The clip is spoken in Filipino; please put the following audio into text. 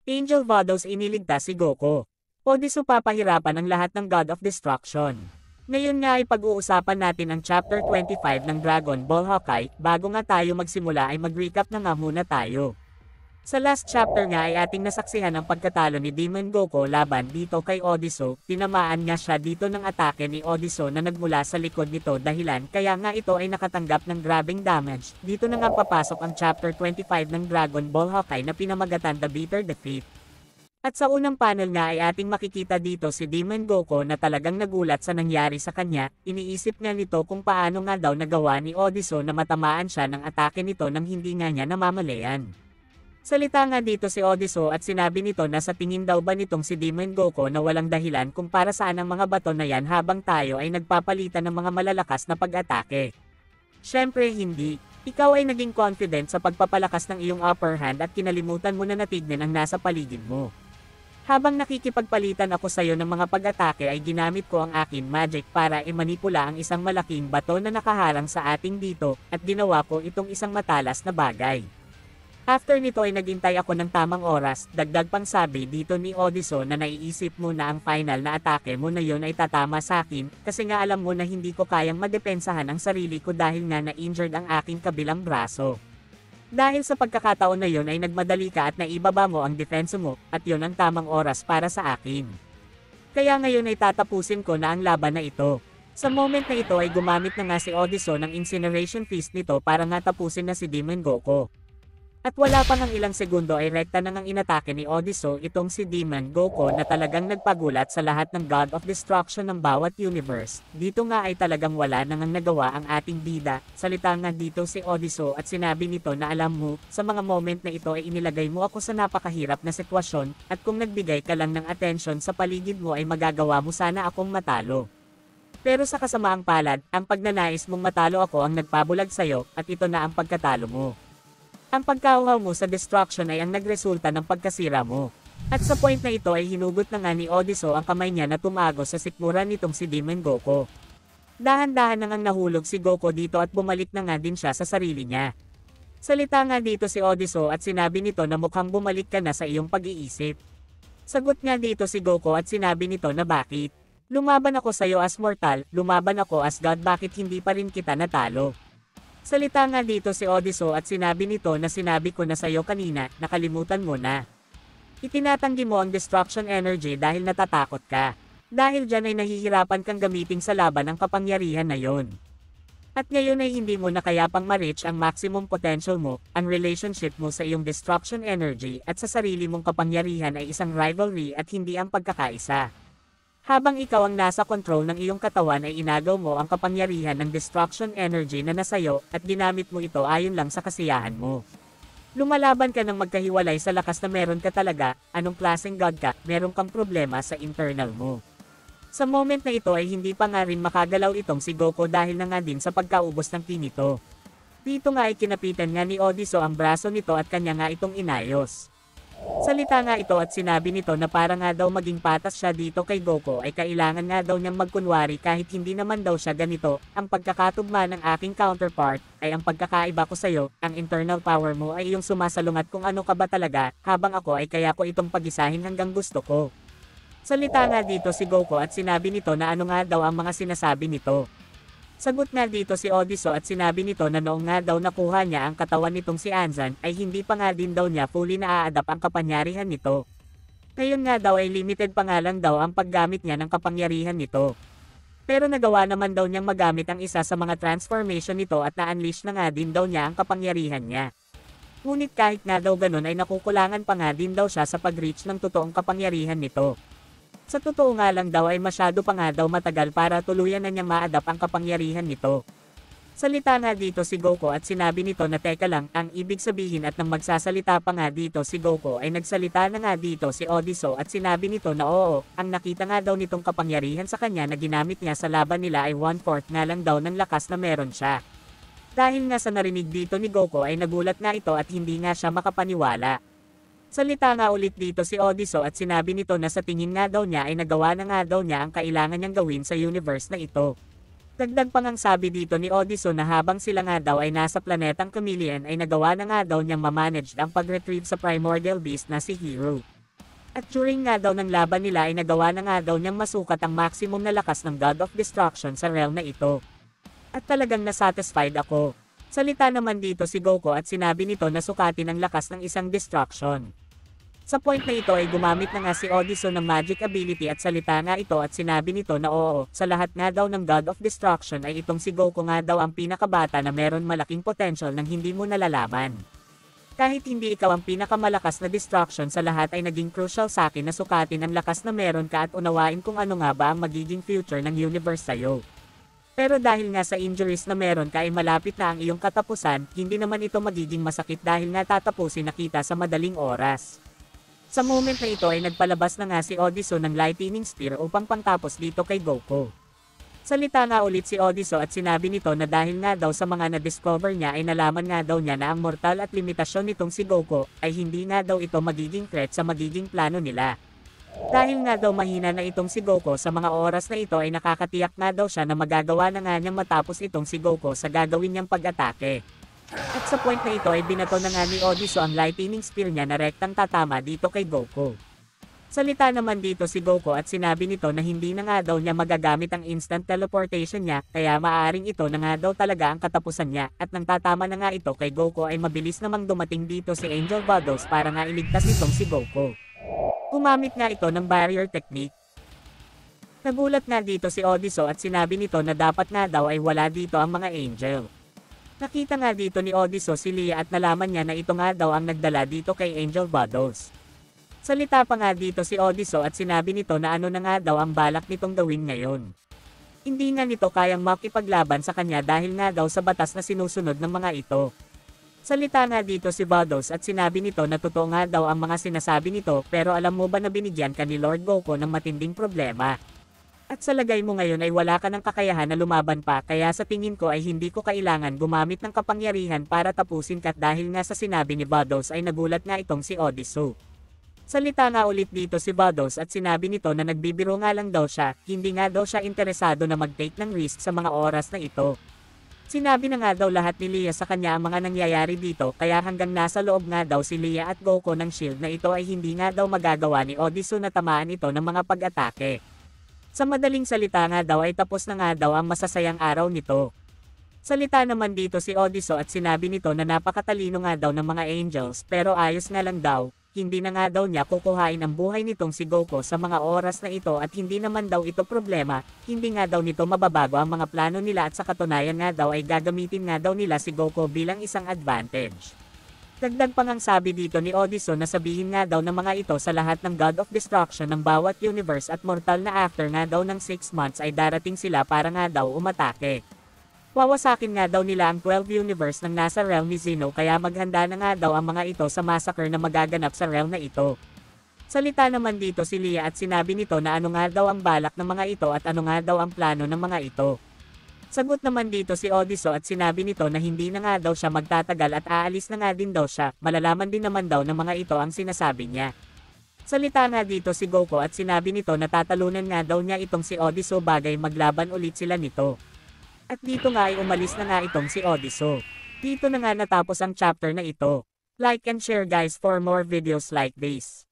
Angel Vados iniligtas si Goku. Odiso papahirapan ang lahat ng God of Destruction. Ngayon nga ay pag-uusapan natin ang Chapter 25 ng Dragon Ball Hawkeye. Bago nga tayo magsimula ay mag-recap na nga muna tayo. Sa last chapter nga ay ating nasaksihan ang pagkatalo ni Demon Goku laban dito kay Odiso. Tinamaan nga siya dito ng atake ni Odiso na nagmula sa likod nito dahilan kaya nga ito ay nakatanggap ng grabing damage. Dito na nga papasok ang chapter 25 ng Dragon Ball Hawkeye na pinamagatan The Bitter Defeat. At sa unang panel nga ay ating makikita dito si Demon Goku na talagang nagulat sa nangyari sa kanya. Iniisip nga nito kung paano nga daw nagawa ni Odiso na matamaan siya ng atake nito nang hindi nga niya namamalayan. Salita nga dito si Odiso at sinabi nito na sa tingin daw ba nitong si Demon Goku na walang dahilan kung para saan ang mga bato na yan habang tayo ay nagpapalitan ng mga malalakas na pag-atake. Syempre hindi. Ikaw ay naging confident sa pagpapalakas ng iyong upper hand at kinalimutan mo na natignan ang nasa paligid mo. Habang nakikipagpalitan ako sa iyo ng mga pag-atake ay ginamit ko ang aking magic para imanipula ang isang malaking bato na nakaharang sa ating dito at ginawa ko itong isang matalas na bagay. After nito ay naghintay ako ng tamang oras, dagdag pang sabi dito ni Odiso na naiisip mo na ang final na atake mo na yon ay tatama sa akin, kasi nga alam mo na hindi ko kayang madepensahan ang sarili ko dahil nga na-injured ang aking kabilang braso. Dahil sa pagkakataon na yon ay nagmadali ka at naibaba mo ang defense mo, at yon ang tamang oras para sa akin. Kaya ngayon ay tatapusin ko na ang laban na ito. Sa moment na ito ay gumamit na nga si Odiso ng Incineration Fist nito para nga tapusin na si Demon Goku. At wala pa ng ilang segundo ay rekta na ngang inatake ni Odiso itong si Demon Goku na talagang nagpagulat sa lahat ng God of Destruction ng bawat universe. Dito nga ay talagang wala na ngang nagawa ang ating bida. Salita nga dito si Odiso at sinabi nito na alam mo, sa mga moment na ito ay inilagay mo ako sa napakahirap na sitwasyon, at kung nagbigay ka lang ng atensyon sa paligid mo ay magagawa mo sana akong matalo. Pero sa kasamaang palad, ang pagnanais mong matalo ako ang nagpabulag sa'yo, at ito na ang pagkatalo mo. Ang pagkauhaw mo sa destruction ay ang nagresulta ng pagkasira mo. At sa point na ito ay hinugot na nga ni Odiso ang kamay niya na tumago sa sikmura nitong si Demon Goku. Dahan-dahan na ngang nahulog si Goku dito at bumalik na nga din siya sa sarili niya. Salita nga dito si Odiso at sinabi nito na mukhang bumalik ka na sa iyong pag-iisip. Sagot nga dito si Goku at sinabi nito na bakit? Lumaban ako sa iyo as mortal, lumaban ako as God, bakit hindi pa rin kita natalo? Salita nga dito si Odiso at sinabi nito na sinabi ko na sa iyo kanina, nakalimutan mo na. Itinatanggi mo ang destruction energy dahil natatakot ka. Dahil dyan ay nahihirapan kang gamitin sa laban ang kapangyarihan na yon. At ngayon ay hindi mo na kaya pang ma-reach ang maximum potential mo, ang relationship mo sa iyong destruction energy at sa sarili mong kapangyarihan ay isang rivalry at hindi ang pagkakaisa. Habang ikaw ang nasa control ng iyong katawan ay inagaw mo ang kapangyarihan ng destruction energy na nasayo at ginamit mo ito ayon lang sa kasiyahan mo. Lumalaban ka ng magkahiwalay sa lakas na meron ka talaga, anong klaseng God ka, meron kang problema sa internal mo. Sa moment na ito ay hindi pa nga rin makagalaw itong si Goku dahil na nga din sa pagkaubos ng ki nito. Dito nga ay kinapitan nga ni Odiso ang braso nito at kanya nga itong inayos. Salita nga ito at sinabi nito na para nga daw maging patas siya dito kay Goku ay kailangan nga daw niyang magkunwari kahit hindi naman daw siya ganito. Ang pagkakatugma ng aking counterpart ay ang pagkakaiba ko sa'yo, ang internal power mo ay iyong sumasalungat kung ano ka ba talaga, habang ako ay kaya ko itong pag-isahin hanggang gusto ko. Salita nga dito si Goku at sinabi nito na ano nga daw ang mga sinasabi nito. Sagot nga dito si Odiso at sinabi nito na noong nga daw nakuha niya ang katawan nitong si Anzan ay hindi pa nga din daw niya fully na-a-adapt ang kapangyarihan nito. Ngayon nga daw ay limited pa nga lang daw ang paggamit niya ng kapangyarihan nito. Pero nagawa naman daw niyang magamit ang isa sa mga transformation nito at na-unleash na nga din daw niya ang kapangyarihan niya. Ngunit kahit nga daw ganun ay nakukulangan pa nga din daw siya sa pag-reach ng totoong kapangyarihan nito. Sa totoo nga lang daw ay masyado pa nga daw matagal para tuluyan na niyang ma-adapt ang kapangyarihan nito. Salita nga dito si Goku at sinabi nito na teka lang, ang ibig sabihin at nang magsasalita pa nga dito si Goku ay nagsalita na nga dito si Odiso at sinabi nito na oo, ang nakita nga daw nitong kapangyarihan sa kanya na ginamit niya sa laban nila ay 1/4 nga lang daw ng lakas na meron siya. Dahil nga sa narinig dito ni Goku ay nagulat nga ito at hindi nga siya makapaniwala. Salita nga ulit dito si Odiso at sinabi nito na sa tingin nga daw niya ay nagawa na nga daw niya ang kailangan niyang gawin sa universe na ito. Dagdag pang ang sabi dito ni Odiso na habang sila nga daw ay nasa planetang Chameleon ay nagawa na nga daw niyang mamanage ang pag-retrieve sa primordial beast na si Hero. At during nga daw ng laban nila ay nagawa na nga daw niyang masukat ang maximum na lakas ng God of Destruction sa realm na ito. At talagang nasatisfied ako. Salita naman dito si Goku at sinabi nito na sukatin ang lakas ng isang destruction. Sa point na ito ay gumamit na nga si Odison ng magic ability at salita nga ito at sinabi nito na oo, sa lahat nga daw ng God of Destruction ay itong si Goku nga daw ang pinakabata na meron malaking potential nang hindi mo nalalaman. Kahit hindi ikaw ang pinakamalakas na destruction sa lahat ay naging crucial sa akin na sukatin ang lakas na meron ka at unawain kung ano nga ba ang magiging future ng universe sa'yo. Pero dahil nga sa injuries na meron ka ay malapit na ang iyong katapusan, hindi naman ito magiging masakit dahil nga tatapusin na kita sa madaling oras. Sa moment na ito ay nagpalabas na nga si Odison ng Lightning Spear upang pangtapos dito kay Goku. Salita nga ulit si Odison at sinabi nito na dahil nga daw sa mga na-discover niya ay nalaman nga daw niya na ang mortal at limitasyon nitong si Goku ay hindi nga daw ito magiging threat sa magiging plano nila. Dahil nga daw mahina na itong si Goku sa mga oras na ito ay nakakatiyak nga daw siya na magagawa na nga niyang matapos itong si Goku sa gagawin niyang pag-atake. At sa point na ito ay binato na nga ni Odison ang Lightning Spear niya na rektang tatama dito kay Goku. Salita naman dito si Goku at sinabi nito na hindi na nga daw niya magagamit ang instant teleportation niya kaya maaring ito na nga daw talaga ang katapusan niya at nang tatama na nga ito kay Goku ay mabilis namang dumating dito si Angel Battles para nga iligtas itong si Goku. Gumamit nga ito ng barrier technique. Nagulat nga dito si Odison at sinabi nito na dapat nga daw ay wala dito ang mga angel. Nakita nga dito ni Odison si Lia at nalaman niya na ito nga daw ang nagdala dito kay Angel Battles. Salita pa nga dito si Odison at sinabi nito na ano na nga daw ang balak nitong gawin ngayon. Hindi nga nito kayang makipaglaban sa kanya dahil nga daw sa batas na sinusunod ng mga ito. Salita nga dito si Battles at sinabi nito na totoo nga daw ang mga sinasabi nito pero alam mo ba na binigyan ka ni Lord Goku ng matinding problema? At sa lagay mo ngayon ay wala ka ng kakayahan na lumaban pa kaya sa tingin ko ay hindi ko kailangan gumamit ng kapangyarihan para tapusin ka dahil nga sa sinabi ni Battles ay nagulat nga itong si Odison. Salita nga ulit dito si Battles at sinabi nito na nagbibiro nga lang daw siya, hindi nga daw siya interesado na mag-take ng risk sa mga oras na ito. Sinabi na nga daw lahat ni Lia sa kanya ang mga nangyayari dito kaya hanggang nasa loob nga daw si Lia at Goku ng shield na ito ay hindi nga daw magagawa ni Odison na tamaan ito ng mga pag-atake. Sa madaling salita nga daw ay tapos na nga daw ang masasayang araw nito. Salita naman dito si Odison at sinabi nito na napakatalino nga daw ng mga angels pero ayos nga lang daw, hindi na nga daw niya kukuhain ang buhay nitong si Goku sa mga oras na ito at hindi naman daw ito problema, hindi nga daw nito mababago ang mga plano nila at sa katunayan nga daw ay gagamitin nga daw nila si Goku bilang isang advantage. Dagdag pa ngang sabi dito ni Odison na sabihin nga daw ng mga ito sa lahat ng God of Destruction ng bawat universe at mortal na after nga daw ng 6 months ay darating sila para nga daw umatake. Wawasakin nga daw nila ang 12 universe ng nasa realm ni Zeno kaya maghanda na nga daw ang mga ito sa massacre na magaganap sa realm na ito. Salita naman dito si Lia at sinabi nito na ano nga daw ang balak ng mga ito at ano nga daw ang plano ng mga ito. Sagot naman dito si Odison at sinabi nito na hindi na nga daw siya magtatagal at aalis na nga din daw siya, malalaman din naman daw ng mga ito ang sinasabi niya. Salita nga dito si Goku at sinabi nito na tatalunan nga daw niya itong si Odison bagay maglaban ulit sila nito. At dito nga ay umalis na nga itong si Odison. Dito na nga natapos ang chapter na ito. Like and share guys for more videos like this.